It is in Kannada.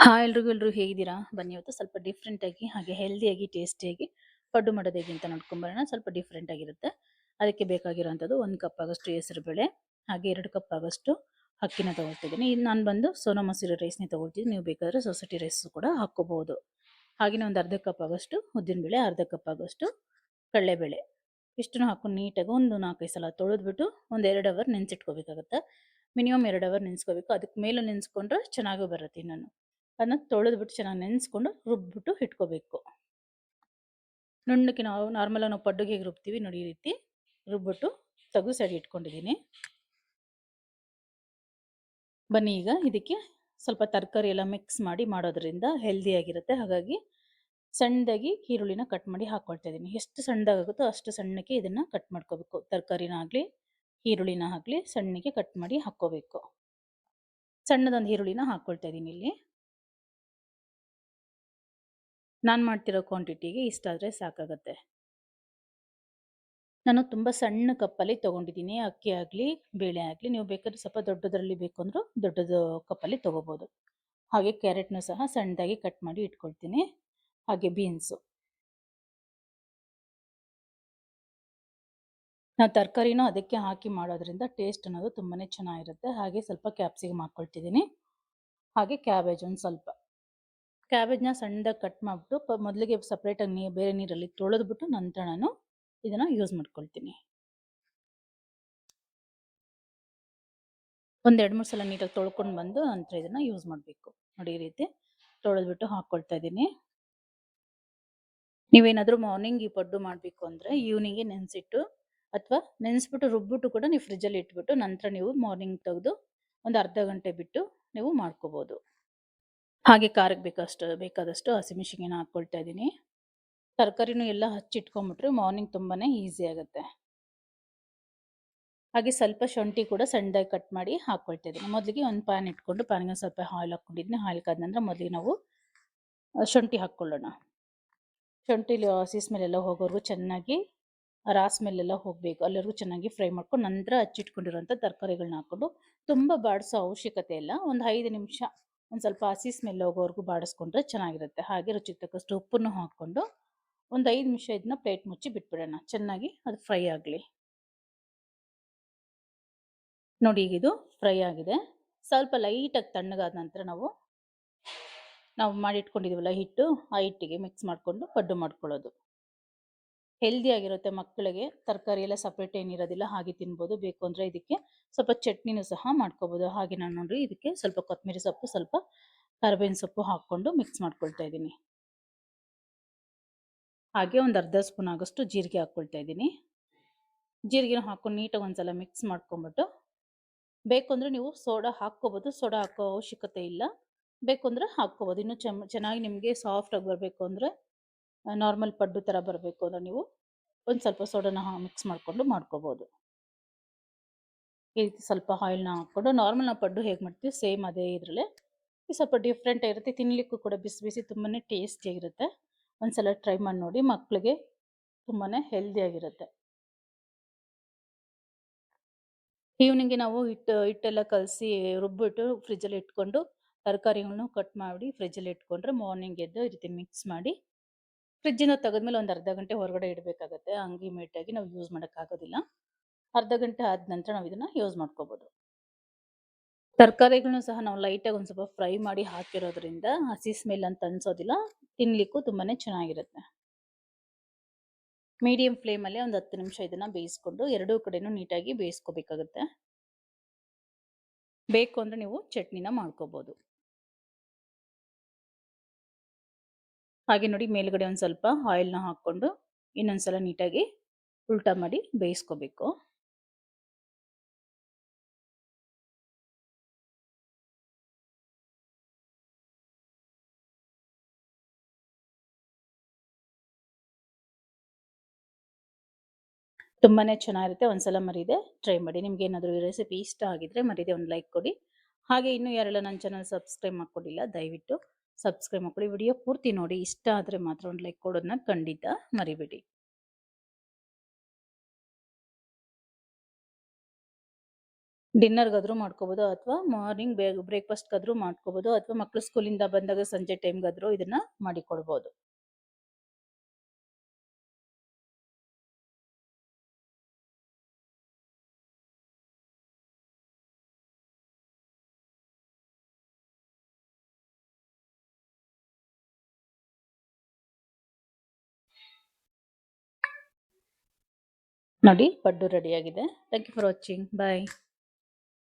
ಹಾಯ್ ಎಲ್ರಿಗೂ ಹೇಗಿದ್ದೀರಾ? ಬನ್ನಿ ಇವತ್ತು ಸ್ವಲ್ಪ ಡಿಫ್ರೆಂಟ್ ಆಗಿ ಹಾಗೆ ಹೆಲ್ದಿಯಾಗಿ ಟೇಸ್ಟಿಯಾಗಿ ಪಡ್ಡು ಮಾಡೋದು ಹೇಗೆ ಅಂತ ನೋಡ್ಕೊಂಬರೋಣ. ಸ್ವಲ್ಪ ಡಿಫ್ರೆಂಟ್ ಆಗಿರುತ್ತೆ. ಅದಕ್ಕೆ ಬೇಕಾಗಿರುವಂಥದ್ದು 1 ಕಪ್ ಆಗೋಷ್ಟು ಹೆಸರುಬೇಳೆ, ಹಾಗೆ 2 ಕಪ್ ಆಗೋಷ್ಟು ಅಕ್ಕಿನ ತಗೊಳ್ತಿದ್ದೀನಿ. ಇನ್ನು ನಾನು ಬಂದು ಸೋನಾ ಮಸೂರಿ ರೈಸ್‌ನೇ ತಗೊಳ್ತಿದ್ದೀನಿ. ನೀವು ಬೇಕಾದರೆ ಸೊಸೈಟಿ ರೈಸ್ ಕೂಡ ಹಾಕ್ಕೋಬಹುದು. ಹಾಗೆಯೇ ಒಂದು ಅರ್ಧ ಕಪ್ ಆಗೋಷ್ಟು ಉದ್ದಿನಬೇಳೆ, ಅರ್ಧ ಕಪ್ ಆಗೋಷ್ಟು ಕಡಲೆಬೇಳೆ ಇಷ್ಟನ್ನು ಹಾಕೊಂಡು ನೀಟಾಗಿ ಒಂದು 4-5 ಸಲ ತೊಳೆದ್ಬಿಟ್ಟು ಒಂದು 2 ಅವರ್ ನೆನೆಸಿಟ್ಕೋಬೇಕಾಗುತ್ತೆ. ಮಿನಿಮಮ್ 2 ಅವರ್ ನೆನೆಸ್ಕೋಬೇಕು. ಅದಕ್ಕೆ ಮೇಲೂ ನೆನೆಸ್ಕೊಂಡ್ರೆ ಚೆನ್ನಾಗಿ ಬರುತ್ತೆ ಇನ್ನೂ. ಅದನ್ನ ತೊಳೆದ್ಬಿಟ್ಟು ಚೆನ್ನಾಗಿ ನೆನೆಸ್ಕೊಂಡು ರುಬ್ಬಿಟ್ಟು ಇಟ್ಕೋಬೇಕು. ನುಣ್ಣಗೆ ನಾವು ನಾರ್ಮಲಾಗಿ ನಾವು ಪಡ್ಡುಗೆ ಹೇಗೆ ರುಬ್ತೀವಿ ನೋಡಿ, ಈ ರೀತಿ ರುಬ್ಬಿಟ್ಟು ತೆಗೆದು ಸೈಡ್ ಇಟ್ಕೊಂಡಿದ್ದೀನಿ. ಬನ್ನಿ ಈಗ ಇದಕ್ಕೆ ಸ್ವಲ್ಪ ತರಕಾರಿ ಎಲ್ಲ ಮಿಕ್ಸ್ ಮಾಡಿ ಮಾಡೋದ್ರಿಂದ ಹೆಲ್ದಿಯಾಗಿರುತ್ತೆ. ಹಾಗಾಗಿ ಸಣ್ಣದಾಗಿ ಈರುಳ್ಳಿನ ಕಟ್ ಮಾಡಿ ಹಾಕ್ಕೊಳ್ತಾ ಇದ್ದೀನಿ. ಎಷ್ಟು ಸಣ್ಣದಾಗುತ್ತೋ ಅಷ್ಟು ಸಣ್ಣಕ್ಕೆ ಇದನ್ನು ಕಟ್ ಮಾಡ್ಕೋಬೇಕು. ತರಕಾರಿನ ಆಗಲಿ ಈರುಳ್ಳಿನ ಆಗಲಿ ಸಣ್ಣಗೆ ಕಟ್ ಮಾಡಿ ಹಾಕ್ಕೋಬೇಕು. ಸಣ್ಣದೊಂದು ಈರುಳ್ಳಿನ ಹಾಕ್ಕೊಳ್ತಾ ಇದ್ದೀನಿ ಇಲ್ಲಿ. ನಾನು ಮಾಡ್ತಿರೋ ಕ್ವಾಂಟಿಟಿಗೆ ಇಷ್ಟಾದರೆ ಸಾಕಾಗುತ್ತೆ. ನಾನು ತುಂಬ ಸಣ್ಣ ಕಪ್ಪಲ್ಲಿ ತೊಗೊಂಡಿದ್ದೀನಿ. ಅಕ್ಕಿ ಆಗಲಿ ಬೇಳೆ ಆಗಲಿ, ನೀವು ಬೇಕಾದ್ರೆ ಸ್ವಲ್ಪ ದೊಡ್ಡದರಲ್ಲಿ ಬೇಕು ಅಂದರೂ ದೊಡ್ಡದು ಕಪ್ಪಲ್ಲಿ ತೊಗೋಬೋದು. ಹಾಗೆ ಕ್ಯಾರೆಟ್ನೂ ಸಹ ಸಣ್ಣದಾಗಿ ಕಟ್ ಮಾಡಿ ಇಟ್ಕೊಳ್ತೀನಿ. ಹಾಗೆ ಬೀನ್ಸು. ನಾವು ತರಕಾರಿನೂ ಅದಕ್ಕೆ ಹಾಕಿ ಮಾಡೋದ್ರಿಂದ ಟೇಸ್ಟ್ ಅನ್ನೋದು ತುಂಬಾ ಚೆನ್ನಾಗಿರುತ್ತೆ. ಹಾಗೆ ಸ್ವಲ್ಪ ಕ್ಯಾಪ್ಸಿಕಮ್ ಹಾಕ್ಕೊಳ್ತಿದ್ದೀನಿ. ಹಾಗೆ ಕ್ಯಾಬೇಜ್ ಒಂದು ಸ್ವಲ್ಪ. ಕ್ಯಾಬೇಜ್ನ ಸಣ್ಣದಾಗಿ ಕಟ್ ಮಾಡಿಬಿಟ್ಟು ಮೊದಲಿಗೆ ಸಪ್ರೇಟಾಗಿ ಬೇರೆ ನೀರಲ್ಲಿ ತೊಳೆದ್ಬಿಟ್ಟು ನಂತರ ನಾನು ಇದನ್ನು ಯೂಸ್ ಮಾಡ್ಕೊಳ್ತೀನಿ. ಒಂದು 2-3 ಸಲ ನೀಟಾಗಿ ತೊಳ್ಕೊಂಡು ಬಂದು ನಂತರ ಇದನ್ನು ಯೂಸ್ ಮಾಡಬೇಕು. ನೋಡಿ, ಈ ರೀತಿ ತೊಳೆದ್ಬಿಟ್ಟು ಹಾಕ್ಕೊಳ್ತಾ ಇದ್ದೀನಿ. ನೀವೇನಾದರೂ ಮಾರ್ನಿಂಗ್ ಈ ಪಡ್ಡು ಮಾಡಬೇಕು ಅಂದರೆ ಈವ್ನಿಂಗೇ ನೆನೆಸಿಟ್ಟು ಅಥವಾ ನೆನೆಸ್ಬಿಟ್ಟು ರುಬ್ಬಿಟ್ಟು ಕೂಡ ನೀವು ಫ್ರಿಜ್ಜಲ್ಲಿ ಇಟ್ಬಿಟ್ಟು ನಂತರ ನೀವು ಮಾರ್ನಿಂಗ್ ತೆಗೆದು ಒಂದು ಅರ್ಧ ಗಂಟೆ ಬಿಟ್ಟು ನೀವು ಮಾಡ್ಕೋಬೋದು. ಹಾಗೆ ಖಾರಕ್ಕೆ ಬೇಕಾದಷ್ಟು ಹಸಿಮೆಣಸಿನ್ಕಾಯಿನ ಹಾಕ್ಕೊಳ್ತಾ ಇದ್ದೀನಿ. ತರಕಾರಿನೂ ಎಲ್ಲ ಹಚ್ಚಿಟ್ಕೊಂಡ್ಬಿಟ್ರೆ ಮಾರ್ನಿಂಗ್ ತುಂಬಾ ಈಸಿ ಆಗುತ್ತೆ. ಹಾಗೆ ಸ್ವಲ್ಪ ಶುಂಠಿ ಕೂಡ ಸಣ್ಣದಾಗಿ ಕಟ್ ಮಾಡಿ ಹಾಕ್ಕೊಳ್ತಾ ಇದ್ದೀನಿ. ಮೊದಲಿಗೆ ಒಂದು ಪ್ಯಾನ್ ಇಟ್ಕೊಂಡು ಪ್ಯಾನ್ಗೆ ಸ್ವಲ್ಪ ಆಯಿಲ್ ಹಾಕ್ಕೊಂಡಿದ್ದೀನಿ. ಆಯಿಲ್ ಕಾದ ನಂತರ ಮೊದಲಿಗೆ ನಾವು ಶುಂಠಿ ಹಾಕ್ಕೊಳ್ಳೋಣ. ಶುಂಠಿಲಿ ಹಸಿ ಸ್ಮೆಲ್ಲೆಲ್ಲ ಹೋಗೋವರೆಗೂ ಚೆನ್ನಾಗಿ ಸ್ಮೆಲ್ಲೆಲ್ಲ ಹೋಗಬೇಕು. ಅಲ್ಲಿವರೆಗೂ ಚೆನ್ನಾಗಿ ಫ್ರೈ ಮಾಡ್ಕೊಂಡು ನಂತರ ಹಚ್ಚಿಟ್ಕೊಂಡಿರೋಂಥ ತರಕಾರಿಗಳನ್ನ ಹಾಕ್ಕೊಂಡು ತುಂಬ ಬಾಡಿಸೋ ಅವಶ್ಯಕತೆ ಇಲ್ಲ. ಒಂದು 5 ನಿಮಿಷ ಒಂದು ಸ್ವಲ್ಪ ಹಸಿ ಸ್ಮೆಲ್ ಹೋಗೋವರೆಗೂ ಬಾಡಿಸ್ಕೊಂಡ್ರೆ ಚೆನ್ನಾಗಿರುತ್ತೆ. ಹಾಗೆ ರುಚಿಗೆ ತಕ್ಕಷ್ಟು ಉಪ್ಪನ್ನು ಹಾಕ್ಕೊಂಡು ಒಂದು 5 ನಿಮಿಷ ಇದನ್ನ ಪ್ಲೇಟ್ ಮುಚ್ಚಿ ಬಿಟ್ಬಿಡೋಣ. ಚೆನ್ನಾಗಿ ಅದು ಫ್ರೈ ಆಗಲಿ. ನೋಡಿ, ಈಗ ಇದು ಫ್ರೈ ಆಗಿದೆ. ಸ್ವಲ್ಪ ಲೈಟಾಗಿ ತಣ್ಣಗಾದ ನಂತರ ನಾವು ಮಾಡಿಟ್ಕೊಂಡಿದ್ದೀವಲ್ಲ ಹಿಟ್ಟು, ಆ ಹಿಟ್ಟಿಗೆ ಮಿಕ್ಸ್ ಮಾಡಿಕೊಂಡು ಪಡ್ಡು ಮಾಡ್ಕೊಳ್ಳೋದು. ಹೆಲ್ದಿಯಾಗಿರುತ್ತೆ. ಮಕ್ಕಳಿಗೆ ತರಕಾರಿ ಎಲ್ಲ ಸಪ್ರೇಟ್ ಏನಿರೋದಿಲ್ಲ, ಹಾಗೆ ತಿನ್ಬೋದು. ಬೇಕು ಅಂದರೆ ಇದಕ್ಕೆ ಸ್ವಲ್ಪ ಚಟ್ನಿನೂ ಸಹ ಮಾಡ್ಕೋಬೋದು. ಹಾಗೆ ನಾನು ನೋಡಿ ಇದಕ್ಕೆ ಸ್ವಲ್ಪ ಕೊತ್ತಂಬರಿ ಸೊಪ್ಪು, ಸ್ವಲ್ಪ ಕರಿಬೇವಿನ ಸೊಪ್ಪು ಹಾಕ್ಕೊಂಡು ಮಿಕ್ಸ್ ಮಾಡ್ಕೊಳ್ತಾ ಇದ್ದೀನಿ. ಹಾಗೆ ಒಂದು ಅರ್ಧ ಸ್ಪೂನ್ ಆಗೋಷ್ಟು ಜೀರಿಗೆ ಹಾಕ್ಕೊಳ್ತಾ ಇದ್ದೀನಿ. ಜೀರಿಗೆನ ಹಾಕ್ಕೊಂಡು ನೀಟಾಗಿ ಒಂದ್ಸಲ ಮಿಕ್ಸ್ ಮಾಡ್ಕೊಂಬಿಟ್ಟು ಬೇಕು ಅಂದರೆ ನೀವು ಸೋಡಾ ಹಾಕ್ಕೋಬೋದು. ಸೋಡಾ ಹಾಕೋ ಅವಶ್ಯಕತೆ ಇಲ್ಲ. ಬೇಕು ಅಂದರೆ ಹಾಕ್ಕೋಬೋದು. ಇನ್ನೂ ಚೆನ್ನಾಗಿ ನಿಮಗೆ ಸಾಫ್ಟಾಗಿ ಬರಬೇಕು ಅಂದರೆ, ನಾರ್ಮಲ್ ಪಡ್ಡು ಥರ ಬರಬೇಕು ಅಂದರೆ ನೀವು ಒಂದು ಸ್ವಲ್ಪ ಸೋಡಾನ ಮಿಕ್ಸ್ ಮಾಡಿಕೊಂಡು ಮಾಡ್ಕೋಬೋದು. ಈ ರೀತಿ ಸ್ವಲ್ಪ ಆಯಿಲ್ನ ಹಾಕ್ಕೊಂಡು ನಾರ್ಮಲ್ ನಾವು ಪಡ್ಡು ಹೇಗೆ ಮಾಡ್ತೀವಿ ಸೇಮ್ ಅದೇ ಇದರಲ್ಲೇ ಸ್ವಲ್ಪ ಡಿಫ್ರೆಂಟ್ ಆಗಿರುತ್ತೆ. ತಿನ್ನಲಿಕ್ಕೂ ಕೂಡ ಬಿಸಿ ಬಿಸಿ ತುಂಬಾ ಟೇಸ್ಟಿಯಾಗಿರುತ್ತೆ. ಒಂದ್ಸಲ ಟ್ರೈ ಮಾಡಿ ನೋಡಿ. ಮಕ್ಕಳಿಗೆ ತುಂಬಾ ಹೆಲ್ದಿಯಾಗಿರುತ್ತೆ. ಈವ್ನಿಂಗ್ಗೆ ನಾವು ಹಿಟ್ಟೆಲ್ಲ ಕಲಸಿ ರುಬ್ಬಿಟ್ಟು ಫ್ರಿಜ್ಜಲ್ಲಿ ಇಟ್ಕೊಂಡು ತರಕಾರಿಗಳನ್ನು ಕಟ್ ಮಾಡಿ ಫ್ರಿಜ್ಜಲ್ಲಿ ಇಟ್ಕೊಂಡ್ರೆ ಮಾರ್ನಿಂಗ್ ಎದ್ದು ಈ ರೀತಿ ಮಿಕ್ಸ್ ಮಾಡಿ ಫ್ರಿಜ್ಜಿಂದ ತೆಗೆದ್ಮೇಲೆ ಒಂದು ಅರ್ಧ ಗಂಟೆ ಹೊರಗಡೆ ಇಡಬೇಕಾಗತ್ತೆ. ಹಂಗೆ ಇಮಿಡಿಯೇಟಾಗಿ ನಾವು ಯೂಸ್ ಮಾಡೋಕ್ಕಾಗೋದಿಲ್ಲ. ಅರ್ಧ ಗಂಟೆ ಆದ ನಂತರ ನಾವು ಇದನ್ನು ಯೂಸ್ ಮಾಡ್ಕೋಬೋದು. ತರಕಾರಿಗಳನ್ನೂ ಸಹ ನಾವು ಲೈಟಾಗಿ ಒಂದು ಸ್ವಲ್ಪ ಫ್ರೈ ಮಾಡಿ ಹಾಕಿರೋದ್ರಿಂದ ಹಸಿ ಸ್ಮೆಲ್ ಅಂತ ಅನ್ಸೋದಿಲ್ಲ. ತಿನ್ನಲಿಕ್ಕೂ ತುಂಬಾ ಚೆನ್ನಾಗಿರುತ್ತೆ. ಮೀಡಿಯಂ ಫ್ಲೇಮಲ್ಲೇ ಒಂದು 10 ನಿಮಿಷ ಇದನ್ನು ಬೇಯಿಸ್ಕೊಂಡು ಎರಡೂ ಕಡೆನೂ ನೀಟಾಗಿ ಬೇಯಿಸ್ಕೋಬೇಕಾಗುತ್ತೆ. ಬೇಕು ಅಂದರೆ ನೀವು ಚಟ್ನಿನ ಮಾಡ್ಕೋಬೋದು. ಹಾಗೆ ನೋಡಿ, ಮೇಲುಗಡೆ ಒಂದು ಸ್ವಲ್ಪ ಆಯಿಲ್ನ ಹಾಕ್ಕೊಂಡು ಇನ್ನೊಂದ್ಸಲ ನೀಟಾಗಿ ಉಲ್ಟಾ ಮಾಡಿ ಬೇಯಿಸ್ಕೋಬೇಕು. ತುಂಬಾ ಚೆನ್ನಾಗಿರುತ್ತೆ. ಒಂದ್ಸಲ ಮರೀದೆ ಟ್ರೈ ಮಾಡಿ. ನಿಮ್ಗೆ ಏನಾದರೂ ಈ ರೆಸಿಪಿ ಇಷ್ಟ ಆಗಿದ್ರೆ ಮರೀದೆ ಒಂದು ಲೈಕ್ ಕೊಡಿ. ಹಾಗೆ ಇನ್ನೂ ಯಾರೆಲ್ಲ ನನ್ನ ಚಾನಲ್ ಸಬ್ಸ್ಕ್ರೈಬ್ ಮಾಡ್ಕೊಂಡಿಲ್ಲ ದಯವಿಟ್ಟು ಸಬ್ಸ್ಕ್ರೈಬ್ ಮಾಡ್ಕೊಳ್ಳಿ. ವಿಡಿಯೋ ಪೂರ್ತಿ ನೋಡಿ. ಇಷ್ಟ ಆದರೆ ಮಾತ್ರ ಒಂದು ಲೈಕ್ ಕೊಡೋದನ್ನ ಖಂಡಿತ ಮರಿಬೇಡಿ. ಡಿನ್ನರ್‌ಗಾದ್ರೂ ಮಾಡ್ಕೋಬೋದು ಅಥವಾ ಮಾರ್ನಿಂಗ್ ಬ್ರೇಕ್‌ಫಾಸ್ಟ್‌ಗಾದ್ರೂ ಮಾಡ್ಕೋಬೋದು ಅಥವಾ ಮಕ್ಳು ಸ್ಕೂಲಿಂದ ಬಂದಾಗ ಸಂಜೆ ಟೈಮ್‌ಗಾದ್ರೂ ಇದನ್ನ ಮಾಡಿಕೊಡ್ಬೋದು. ನೋಡಿ ಪಡ್ಡು ರೆಡಿಯಾಗಿದೆ. Thank you for watching. Bye.